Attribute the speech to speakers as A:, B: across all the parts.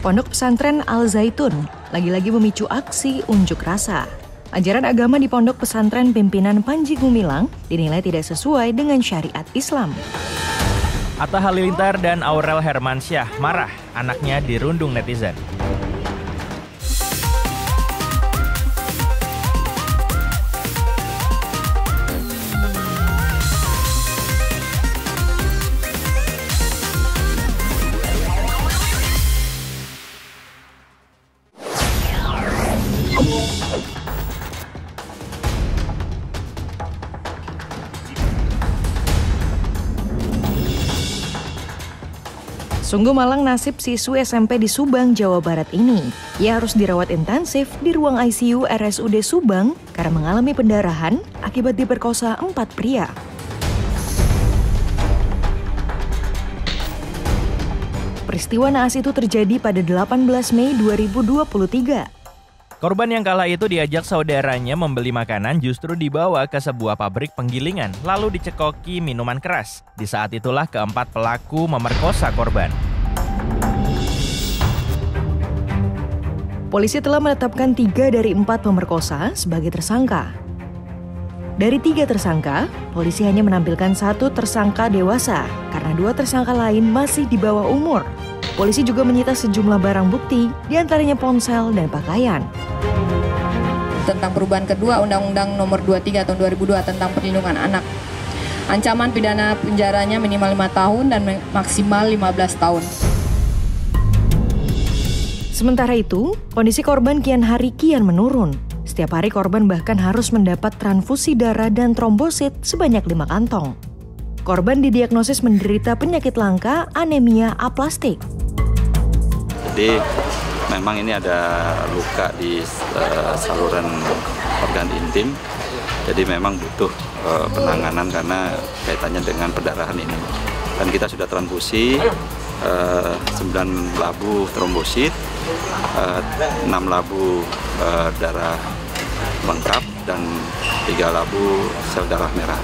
A: Pondok Pesantren Al-Zaitun lagi-lagi memicu aksi unjuk rasa. Ajaran agama di Pondok Pesantren Pimpinan Panji Gumilang dinilai tidak sesuai dengan syariat Islam.
B: Atta Halilintar dan Aurel Hermansyah marah anaknya dirundung netizen.
A: Sungguh malang nasib siswi SMP di Subang, Jawa Barat ini. Ia harus dirawat intensif di ruang ICU RSUD Subang karena mengalami pendarahan akibat diperkosa 4 pria. Peristiwa naas itu terjadi pada 18 Mei 2023.
B: Korban yang kala itu diajak saudaranya membeli makanan justru dibawa ke sebuah pabrik penggilingan lalu dicekoki minuman keras. Di saat itulah keempat pelaku memerkosa korban.
A: Polisi telah menetapkan 3 dari 4 pemerkosa sebagai tersangka. Dari 3 tersangka, polisi hanya menampilkan 1 tersangka dewasa karena 2 tersangka lain masih di bawah umur. Polisi juga menyita sejumlah barang bukti, diantaranya ponsel dan pakaian.
C: Tentang perubahan kedua Undang-Undang Nomor 23 Tahun 2002 tentang Perlindungan Anak. Ancaman pidana penjaranya minimal 5 tahun dan maksimal 15 tahun.
A: Sementara itu, kondisi korban kian hari kian menurun. Setiap hari korban bahkan harus mendapat transfusi darah dan trombosit sebanyak 5 kantong. Korban didiagnosis menderita penyakit langka anemia aplastik.
D: Jadi memang ini ada luka di saluran organ intim, jadi memang butuh penanganan karena kaitannya dengan perdarahan ini. Dan kita sudah transfusi 9 labu trombosit, 6 labu darah lengkap, dan 3 labu sel darah merah.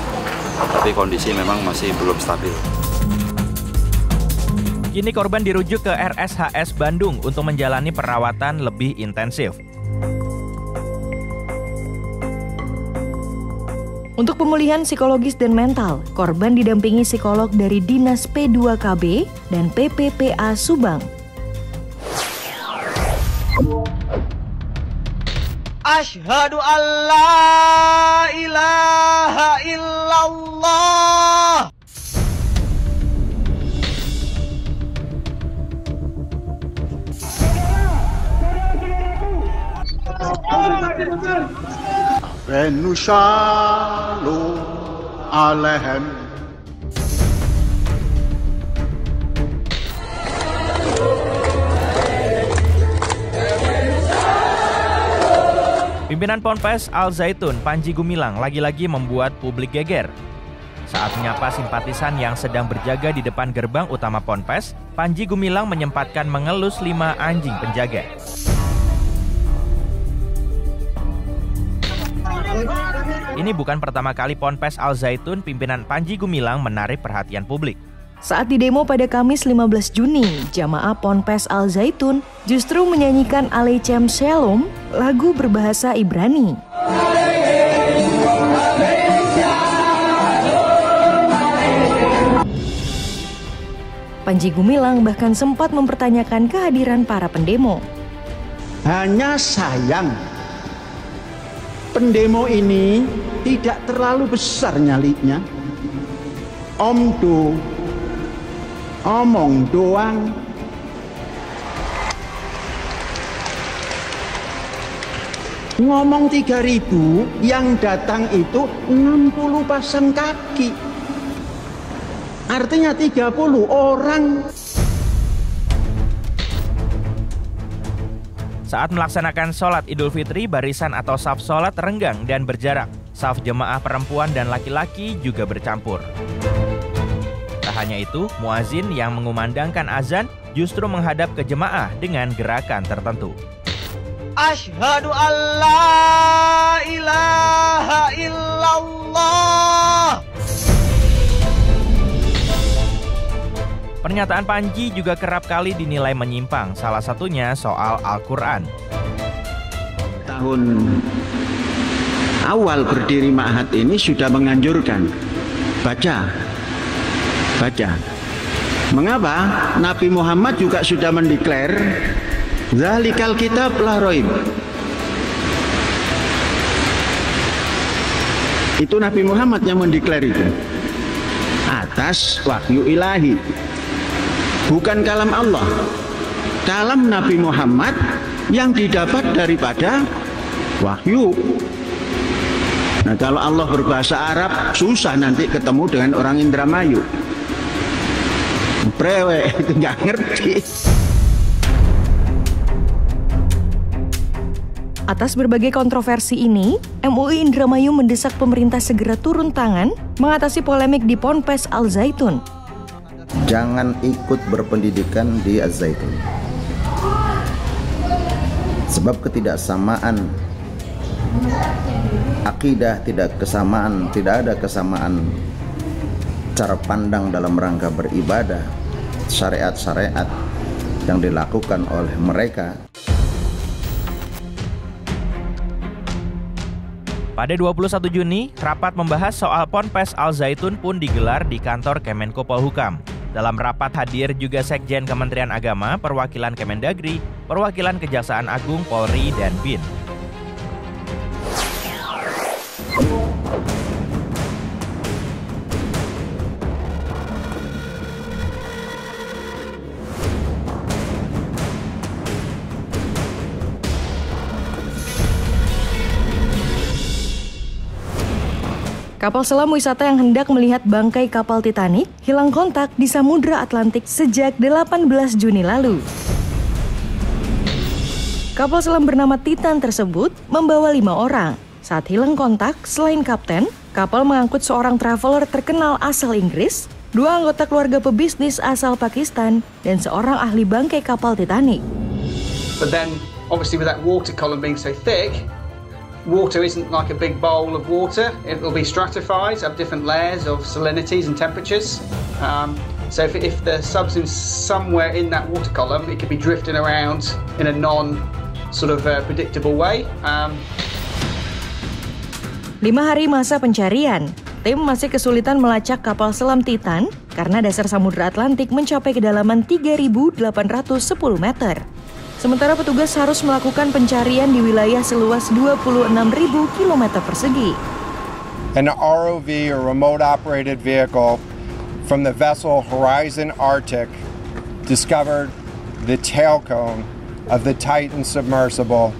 D: Tapi kondisi memang masih belum stabil.
B: Kini korban dirujuk ke RSHS Bandung untuk menjalani perawatan lebih intensif.
A: Untuk pemulihan psikologis dan mental, korban didampingi psikolog dari Dinas P2KB dan PPPA Subang.
E: Asyhadu an la ilaha illallah.
F: Venushalu alaihim.
B: Pimpinan Ponpes Al-Zaitun Panji Gumilang lagi-lagi membuat publik geger. Saat menyapa simpatisan yang sedang berjaga di depan gerbang utama Ponpes, Panji Gumilang menyempatkan mengelus 5 anjing penjaga. Ini bukan pertama kali Ponpes Al-Zaitun pimpinan Panji Gumilang menarik perhatian publik.
A: Saat didemo pada Kamis 15 Juni, jamaah Ponpes Al-Zaitun justru menyanyikan Aleichem Shalom, lagu berbahasa Ibrani. Panji Gumilang bahkan sempat mempertanyakan kehadiran para pendemo.
F: Hanya sayang, pendemo ini tidak terlalu besar nyalinya. Omong doang. Ngomong 3.000, yang datang itu 60 pasang kaki. Artinya 30 orang.
B: Saat melaksanakan sholat Idul Fitri, barisan atau saf sholat renggang dan berjarak. Saf jemaah perempuan dan laki-laki juga bercampur. Tak hanya itu, muazin yang mengumandangkan azan justru menghadap ke jemaah dengan gerakan tertentu.
E: Asyhadu an la ilaha illallah.
B: Pernyataan Panji juga kerap kali dinilai menyimpang, salah satunya soal Al-Quran.
F: Tahun awal berdiri Ma'had ini sudah menganjurkan baca. Mengapa? Nabi Muhammad juga sudah mendeklar Zalikal kitab la raib. Itu Nabi Muhammad yang mendeklar itu atas wahyu ilahi. Bukan kalam Allah, kalam Nabi Muhammad yang didapat daripada wahyu. Nah, kalau Allah berbahasa Arab, susah nanti ketemu dengan orang Indramayu. Brewek, itu nggak ngerti.
A: Atas berbagai kontroversi ini, MUI Indramayu mendesak pemerintah segera turun tangan mengatasi polemik di Ponpes Al Zaitun.
G: Jangan ikut berpendidikan di Az-Zaitun. Sebab ketidaksamaan akidah, tidak ada kesamaan cara pandang dalam rangka beribadah, syariat-syariat yang dilakukan oleh mereka.
B: Pada 21 Juni, rapat membahas soal Ponpes Al Zaitun pun digelar di kantor Kemenko Polhukam. Dalam rapat hadir juga Sekjen Kementerian Agama, perwakilan Kemendagri, perwakilan Kejaksaan Agung, Polri, dan BIN.
A: Kapal selam wisata yang hendak melihat bangkai kapal Titanic hilang kontak di Samudra Atlantik sejak 18 Juni lalu. Kapal selam bernama Titan tersebut membawa 5 orang. Saat hilang kontak, selain kapten, kapal mengangkut seorang traveler terkenal asal Inggris, 2 anggota keluarga pebisnis asal Pakistan, dan seorang ahli bangkai kapal Titanic.
H: But then, obviously with that water column being so thick, water isn't like a big bowl of water. It will be stratified, have different layers of salinities and temperatures. So if the substance somewhere in that water column, it could be drifting around in a predictable way.
A: 5 hari masa pencarian, tim masih kesulitan melacak kapal selam Titan karena dasar Samudra Atlantik mencapai kedalaman 3.810 meter. Sementara petugas harus melakukan pencarian di wilayah seluas 26.000 km persegi.
I: An ROV, or remote operated vehicle, from the vessel Horizon Arctic discovered the tail cone of the Titan submersible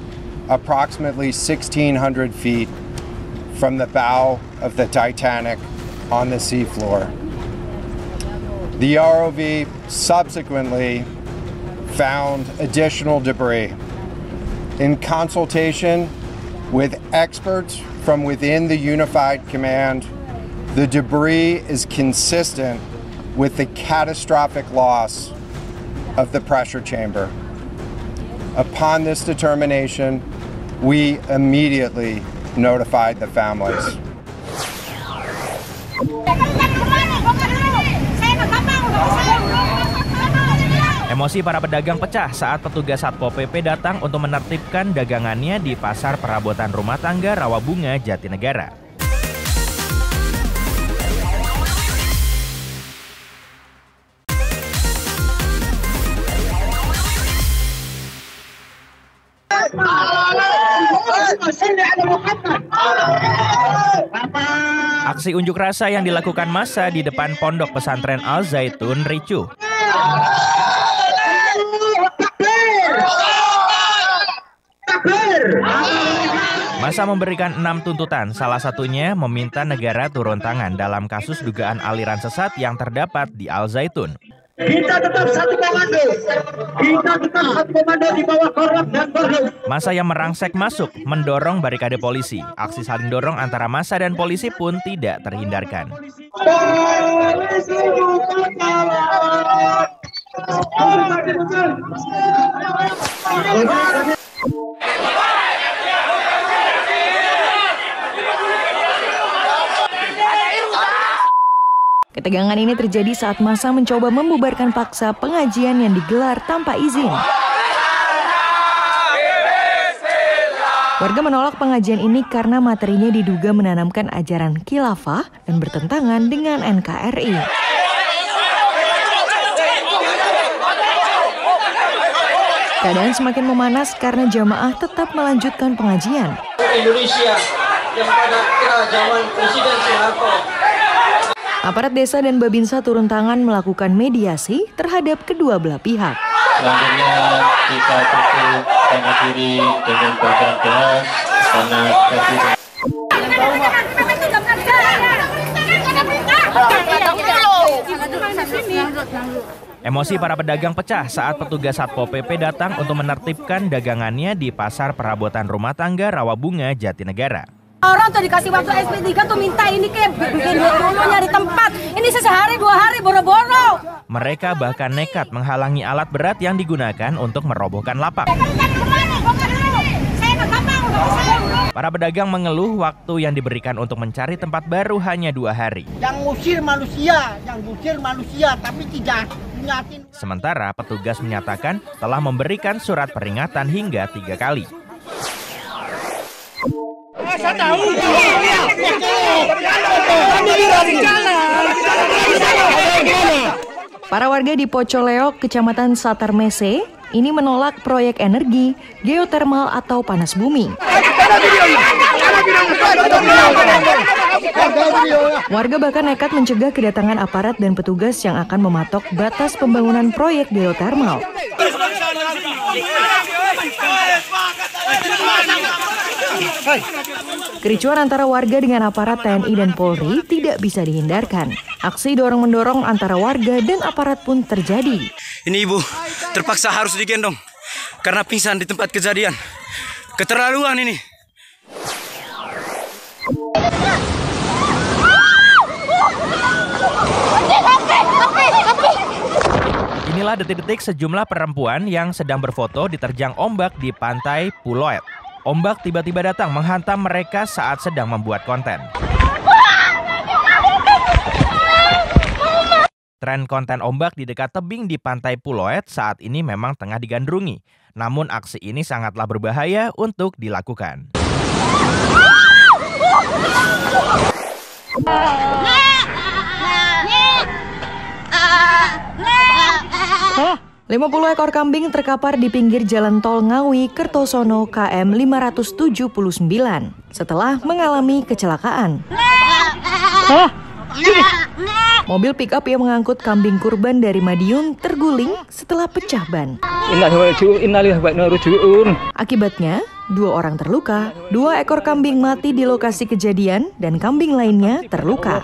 I: approximately 1,600 feet from the bow of the Titanic on the seafloor. The ROV subsequently found additional debris. In consultation with experts from within the Unified Command, the debris is consistent with the catastrophic loss of the pressure chamber. Upon this determination, we immediately notified the families.
B: Emosi para pedagang pecah saat petugas Satpol PP datang untuk menertibkan dagangannya di Pasar Perabotan Rumah Tangga Rawabunga, Jatinegara. Aksi unjuk rasa yang dilakukan massa di depan Pondok Pesantren Al Zaitun ricuh. Massa memberikan 6 tuntutan, salah satunya meminta negara turun tangan dalam kasus dugaan aliran sesat yang terdapat di Al Zaitun.
E: Kita tetap satu komando. Kita tetap satu komando di bawah Korlap dan Polhum.
B: Massa yang merangsek masuk mendorong barikade polisi. Aksi saling dorong antara massa dan polisi pun tidak terhindarkan.
E: Polisi bukan kawan.
A: Ketegangan ini terjadi saat massa mencoba membubarkan paksa pengajian yang digelar tanpa izin. Warga menolak pengajian ini karena materinya diduga menanamkan ajaran khilafah dan bertentangan dengan NKRI. Keadaan semakin memanas karena jamaah tetap melanjutkan pengajian.
J: Indonesia yang pada era zaman Presiden Soeharto.
A: Aparat desa dan Babinsa turun tangan melakukan mediasi terhadap kedua belah pihak.
K: Selanjutnya kita tutup tangan kiri dengan bagian keras karena
B: Emosi para pedagang pecah saat petugas Satpol PP datang untuk menertibkan dagangannya di Pasar Perabotan Rumah Tangga Rawabunga, Jatinegara.
L: Orang tuh dikasih waktu SP3 tuh minta ini kayak bikin dulu nyari tempat. Ini sehari 2 hari boro-boro.
B: Mereka bahkan nekat menghalangi alat berat yang digunakan untuk merobohkan lapak. Para pedagang mengeluh waktu yang diberikan untuk mencari tempat baru hanya 2 hari.
M: Yang ngusir manusia, tapi tidak ingatin.
B: Sementara petugas menyatakan telah memberikan surat peringatan hingga 3 kali.
A: Para warga di Pocoleok, Kecamatan Satarmese, ini menolak proyek energi, geotermal atau panas bumi. Warga bahkan nekat mencegah kedatangan aparat dan petugas yang akan mematok batas pembangunan proyek geotermal. Kericuan antara warga dengan aparat TNI dan Polri tidak bisa dihindarkan. Aksi dorong-mendorong antara warga dan aparat pun terjadi.
N: Ini ibu terpaksa harus digendong karena pingsan di tempat kejadian. Keterlaluan ini.
B: Inilah detik-detik sejumlah perempuan yang sedang berfoto diterjang ombak di pantai Puloet. Ombak tiba-tiba datang menghantam mereka saat sedang membuat konten. Tren konten ombak di dekat tebing di pantai Puloet saat ini memang tengah digandrungi. Namun aksi ini sangatlah berbahaya untuk dilakukan.
A: Hah? 50 ekor kambing terkapar di pinggir jalan tol Ngawi Kertosono KM 579 setelah mengalami kecelakaan. Hah? Mobil pick-up yang mengangkut kambing kurban dari Madiun terguling setelah pecah ban. Akibatnya, 2 orang terluka, 2 ekor kambing mati di lokasi kejadian dan kambing lainnya terluka.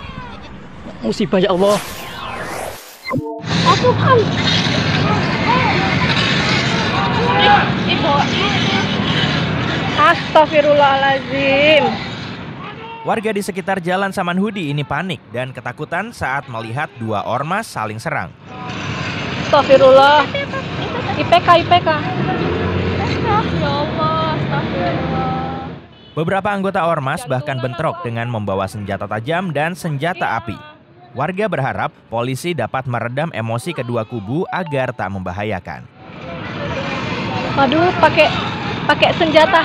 O: Musibah ya Allah.
P: Astagfirullahaladzim.
B: Warga di sekitar Jalan Samanhudi ini panik dan ketakutan saat melihat 2 ormas saling serang.
P: Astagfirullah. IPK. Ya Allah, astagfirullah.
B: Beberapa anggota ormas bahkan bentrok dengan membawa senjata tajam dan senjata api. Warga berharap polisi dapat meredam emosi kedua kubu agar tak membahayakan.
P: Aduh, pakai senjata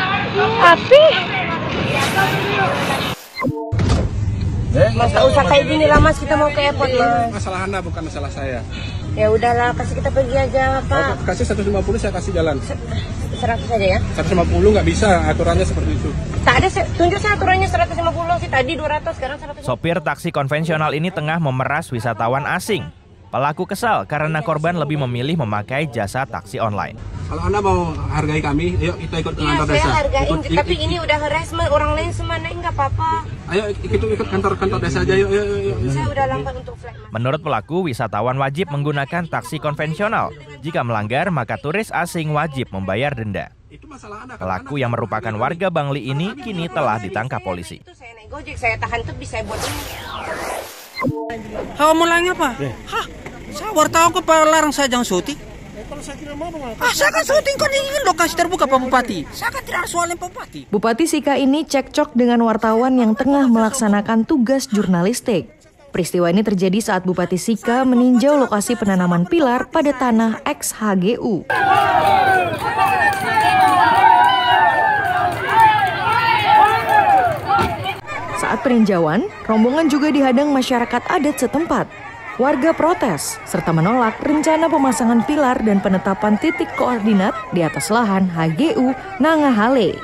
P: api.
Q: Mas, gak usah kayak gini lah Mas, kita mau ke airport Mas.
R: Masalah Anda bukan masalah saya.
Q: Ya udahlah, kasih kita pergi aja Pak.
R: Kasih 150 saya kasih jalan.
Q: 100 saja ya?
R: 150 nggak bisa, aturannya seperti itu.
Q: Tak ada, tunjuk saya aturannya 150 sih, tadi 200, sekarang 150.
B: Sopir taksi konvensional ini tengah memeras wisatawan asing. Pelaku kesal karena korban lebih memilih memakai jasa taksi online.
R: Kalau Anda mau hargai kami, ayo kita ikut ke kantor desa.
Q: Iya, saya hargain, tapi ini udah harassment, orang lain semana nggak apa-apa.
R: Ayo ikut kantor desa aja, yuk.
Q: Saya udah lambat untuk flight.
B: Menurut pelaku, wisatawan wajib menggunakan taksi konvensional. Jika melanggar, maka turis asing wajib membayar denda. Pelaku yang merupakan warga Bangli ini kini telah ditangkap polisi.
Q: Saya naik Gojek, saya tahan tuh bisa buat ini.
S: Kau mulainya apa? Hah? Saya wartawan kok larang saya jangan syuting. Saya kan syuting kan ingin lokasi terbuka Pak Bupati. Saya kan tidak soalnya Pak Bupati.
A: Bupati Sika ini cekcok dengan wartawan yang tengah melaksanakan tugas jurnalistik. Peristiwa ini terjadi saat Bupati Sika meninjau lokasi penanaman pilar pada tanah ex-HGU. Saat peninjauan, rombongan juga dihadang masyarakat adat setempat. Warga protes serta menolak rencana pemasangan pilar dan penetapan titik koordinat di atas lahan HGU Nangahale.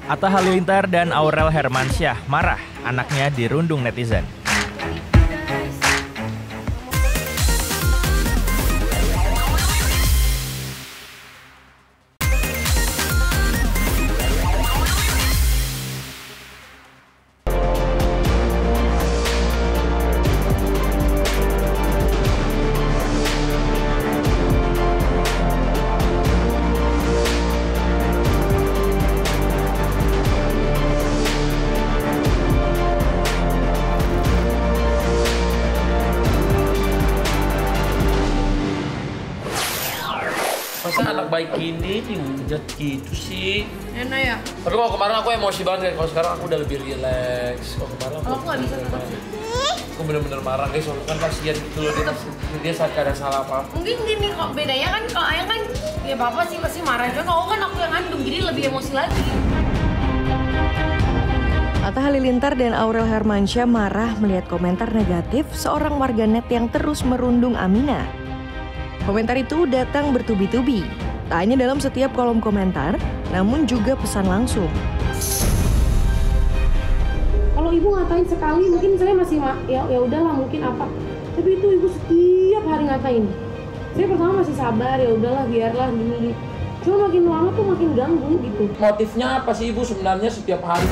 B: Atta Halilintar dan Aurel Hermansyah marah anaknya dirundung netizen.
T: Masa anak baik gini dihujat gitu sih?
Q: Enak ya?
T: Tapi kalau kemarin aku emosi banget, kalau sekarang aku udah lebih rileks. Kalau kemarin
Q: aku nggak bisa tetap.
T: Aku bener-bener marah guys, soalnya kan kasihan gitu loh dia saat gak ada salah apa.
Q: Mungkin gini kok bedanya kan kalau ayah kan ya bapak sih pasti marah, cuma kalau kan aku yang ngandung jadi lebih emosi lagi.
A: Atta Halilintar dan Aurel Hermansyah marah melihat komentar negatif seorang warganet yang terus merundung Aminah. Komentar itu datang bertubi-tubi, tak hanya dalam setiap kolom komentar, namun juga pesan langsung.
U: Kalau ibu ngatain sekali, mungkin saya masih ya udahlah mungkin apa. Tapi itu ibu setiap hari ngatain. Saya pertama masih sabar, ya udahlah biarlah gini. Cuma makin lama tuh makin ganggu gitu.
T: Motifnya apa sih ibu sebenarnya setiap hari?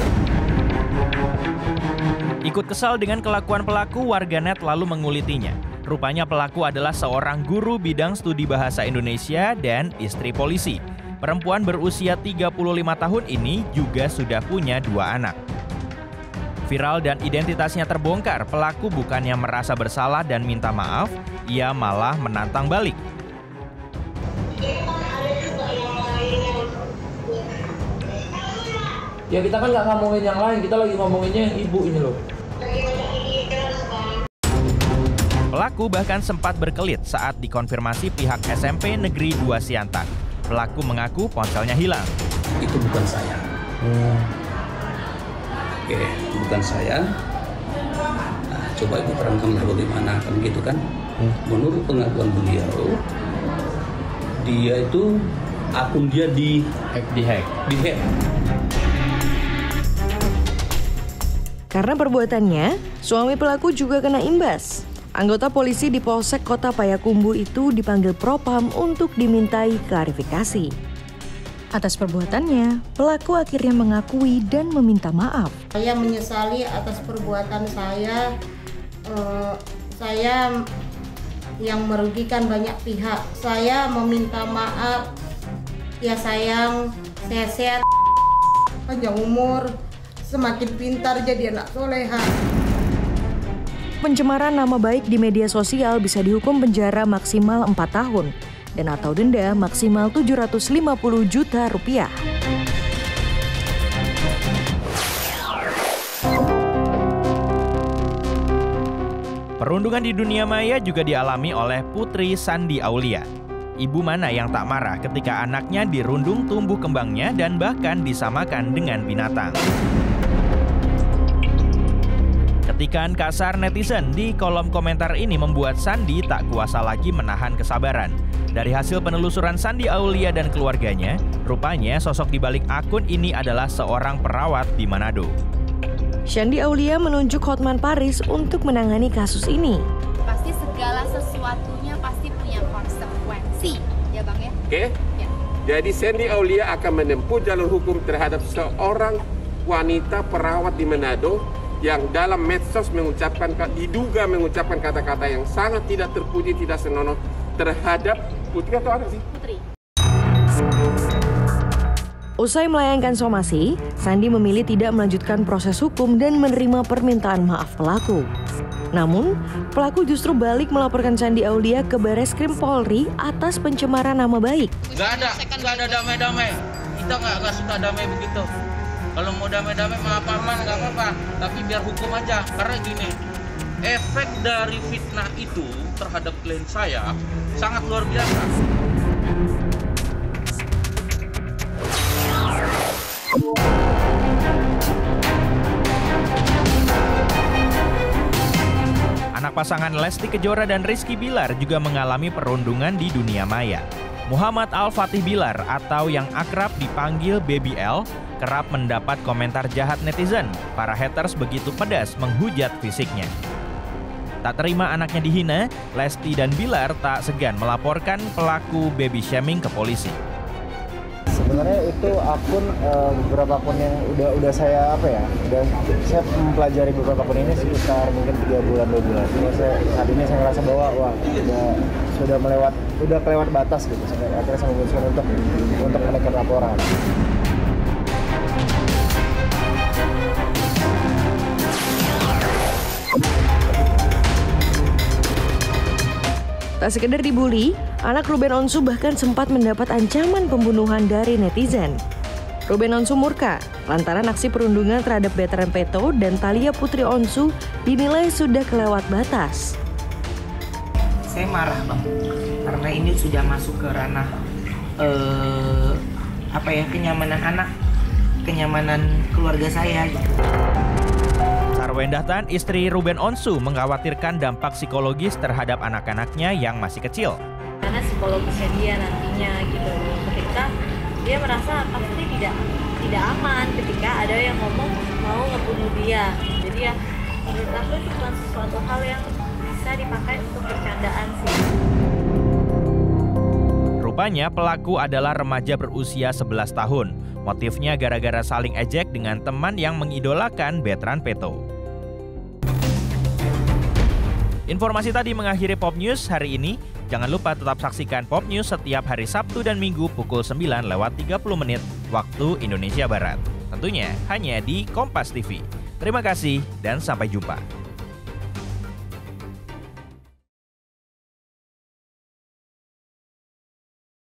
B: Ikut kesal dengan kelakuan pelaku, warganet lalu mengulitinya. Rupanya pelaku adalah seorang guru bidang studi bahasa Indonesia dan istri polisi. Perempuan berusia 35 tahun ini juga sudah punya 2 anak. Viral dan identitasnya terbongkar, pelaku bukannya merasa bersalah dan minta maaf, ia malah menantang balik.
T: Ya kita kan nggak ngomongin yang lain, kita lagi ngomonginnya yang ibu ini loh.
B: Pelaku bahkan sempat berkelit saat dikonfirmasi pihak SMP Negeri 2 Siantar. Pelaku mengaku ponselnya hilang.
V: Itu bukan saya. Oke, bukan saya. Nah, coba ibu terangkan bagaimana kan gitu kan? Menurut pengakuan beliau, dia itu akun dia di-hack.
A: Karena perbuatannya, suami pelaku juga kena imbas. Anggota polisi di Polsek Kota Payakumbuh itu dipanggil Propam untuk dimintai klarifikasi. Atas perbuatannya, pelaku akhirnya mengakui dan meminta maaf.
W: Saya menyesali atas perbuatan saya. Saya yang merugikan banyak pihak. Saya meminta maaf. Ya sayang, sehat, panjang umur, semakin pintar jadi anak soleha.
A: Pencemaran nama baik di media sosial bisa dihukum penjara maksimal 4 tahun dan atau denda maksimal 750 juta rupiah.
B: Perundungan di dunia maya juga dialami oleh Putri Sandi Aulia. Ibu mana yang tak marah ketika anaknya dirundung tumbuh kembangnya dan bahkan disamakan dengan binatang. Ketikan kasar netizen di kolom komentar ini membuat Sandi tak kuasa lagi menahan kesabaran. Dari hasil penelusuran Sandi Aulia dan keluarganya, rupanya sosok di balik akun ini adalah seorang perawat di Manado.
A: Sandi Aulia menunjuk Hotman Paris untuk menangani kasus ini.
X: Pasti segala sesuatunya pasti punya konsekuensi, ya Bang ya?
Y: Oke. Ya. Jadi Sandi Aulia akan menempuh jalur hukum terhadap seorang wanita perawat di Manado yang dalam medsos diduga mengucapkan kata-kata yang sangat tidak terpuji, tidak senonoh terhadap Putri atau apa sih?
X: Putri.
A: Usai melayangkan somasi, Sandi memilih tidak melanjutkan proses hukum dan menerima permintaan maaf pelaku. Namun, pelaku justru balik melaporkan Sandi Aulia ke Bareskrim Polri atas pencemaran nama baik.
S: Nggak ada damai-damai.
C: kita nggak suka damai begitu. Kalau mau damai-damai maaf-maafan nggak apa-apa, tapi biar hukum aja. Karena gini, efek dari fitnah itu terhadap klien saya sangat luar biasa.
B: Anak pasangan Lesti Kejora dan Rizky Bilar juga mengalami perundungan di dunia maya. Muhammad Al-Fatih Bilar atau yang akrab dipanggil Baby L kerap mendapat komentar jahat netizen. Para haters begitu pedas menghujat fisiknya. Tak terima anaknya dihina, Lesti dan Bilar tak segan melaporkan pelaku baby shaming ke polisi.
D: Sebenarnya itu akun beberapa akun yang udah saya saya mempelajari beberapa akun ini sekitar mungkin 3 bulan 2 bulan. Saat ini saya ngerasa bahwa udah kelewat batas gitu. Akhirnya saya memutuskan untuk menaikkan laporan.
A: Tak sekedar dibully, anak Ruben Onsu bahkan sempat mendapat ancaman pembunuhan dari netizen. Ruben Onsu murka lantaran aksi perundungan terhadap Betran Peto dan Thalia Putri Onsu dinilai sudah kelewat batas.
F: Saya marah Bang, karena ini sudah masuk ke ranah kenyamanan anak, kenyamanan keluarga saya gitu.
B: Sarwendah Tan, istri Ruben Onsu, mengkhawatirkan dampak psikologis terhadap anak-anaknya yang masih kecil.
G: Karena psikologisnya dia nantinya gitu, ketika dia merasa pasti tidak aman ketika ada yang ngomong mau ngebunuh dia. Jadi ya menurut aku itu bukan sesuatu hal yang bisa dipakai untuk bercandaan sih.
B: Rupanya pelaku adalah remaja berusia 11 tahun. Motifnya gara-gara saling ejek dengan teman yang mengidolakan Betran Peto. Informasi tadi mengakhiri Pop News hari ini. Jangan lupa tetap saksikan Pop News setiap hari Sabtu dan Minggu pukul 9:30 waktu Indonesia Barat. Tentunya hanya di Kompas TV. Terima kasih dan sampai jumpa.